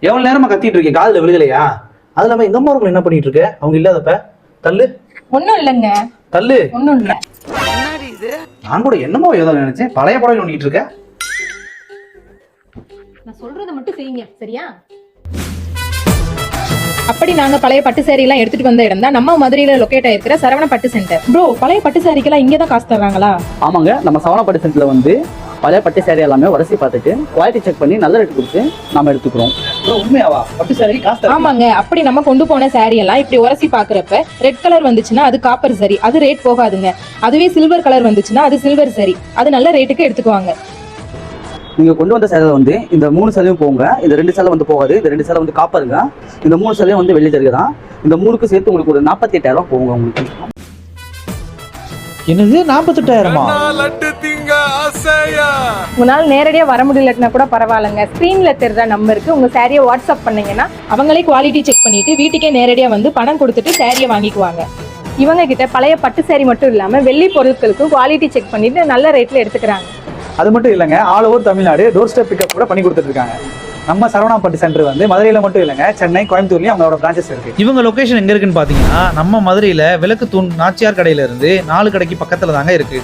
எவ்வளவு நேரமா கத்திட்டு இருக்கேன், காதுல விழுகலையா? அது இல்லாம இந்த அம்மா ரூம்ல என்ன பண்ணிட்டு இருக்க? அவங்க இல்லாதப்ப தள்ளு. ஒண்ணும் இல்லைங்க. தள்ளு. ஒண்ணும் இல்ல. நான் கூட என்னமோ ஏதோ நினைச்சேன், பழைய படம் நோண்டிட்டு இருக்க. நான் சொல்றதை மட்டும் செய்யுங்க, சரியா? அப்படி நாங்க பழைய பட்டு சேரி எல்லாம் எடுத்துட்டு வந்த இடம் தான் நம்ம மதுரையில லொகேட் ஆயிருக்கிற சரவண பட்டு சென்டர். ப்ரோ, பழைய பட்டு சேரிக்கெல்லாம் இங்கே தான் காசு தர்றாங்களா? ஆமாங்க, நம்ம சரவண பட்டு சென்டர்ல வந்து பழைய பட்டு சேரீ எல்லாமே உரசி பார்த்துட்டு குவாலிட்டி செக் பண்ணி நல்ல ரேட் கொடுத்து நம்ம எடுத்துக்கிறோம். உண்மையாவா? பட்டு சேரி காசு? ஆமாங்க, அப்படி நம்ம கொண்டு போன சேரி எல்லாம் இப்படி உரசி பாக்குறப்ப ரெட் கலர் வந்துச்சுன்னா அது காப்பர் சரி, அது ரேட் போகாதுங்க. அதுவே சில்வர் கலர் வந்துச்சுன்னா அது சில்வர் சரி, அது நல்ல ரேட்டுக்கு எடுத்துக்குவாங்க. நீங்க கொண்டு வந்த சேலை வந்து இந்த 3 சேலையும் போங்க, இந்த 2 சேலை வந்து போகாது. இந்த 2 சேலை வந்து காப்பருங்க, இந்த 3 சேலையும் வந்து வெள்ளி ஜரிகை தான். இந்த 3க்கு சேர்த்து உங்களுக்கு ஒரு 48,000 போங்க உங்களுக்கு. என்னது 48,000-மா? உங்களால நேரடியா வர முடியலன்னா கூட பரவாயில்லைங்க, ஸ்கிரீன்ல தெரிற நம்பருக்கு உங்க சாரியை வாட்ஸ்அப் பண்ணீங்கன்னா அவங்களே குவாலிட்டி செக் பண்ணிட்டு வீட்டுக்கே நேரடியா வந்து பணம் கொடுத்துட்டு சாரியை வாங்கிக்குவாங்க. இவங்க கிட்ட பழைய பட்டு சாரி மட்டும் இல்லாம வெள்ளி பொருட்களுக்கும் குவாலிட்டி செக் பண்ணிட்டு நல்ல ரேட்ல எடுத்துக்கிறாங்க. அது மட்டும் இல்லைங்க, all over Tamil Nadu door step pickup கூட பண்ணி கொடுத்துட்டு இருக்காங்க. நம்ம சரவணா பட்டு சென்டர் வந்து மதுரையில மட்டும் இல்லைங்க, சென்னை, கோயம்புத்தூர்லயும் அவங்களோட பிரான்ச்சஸ் இருக்கு. இவங்க லொகேஷன் எங்க இருக்குன்னு பாத்தீங்கன்னா நம்ம மதுரையில விளக்கு தூண் நாச்சியார் கடையில இருந்து 4 கடைக்கு பக்கத்துல தாங்க இருக்கு.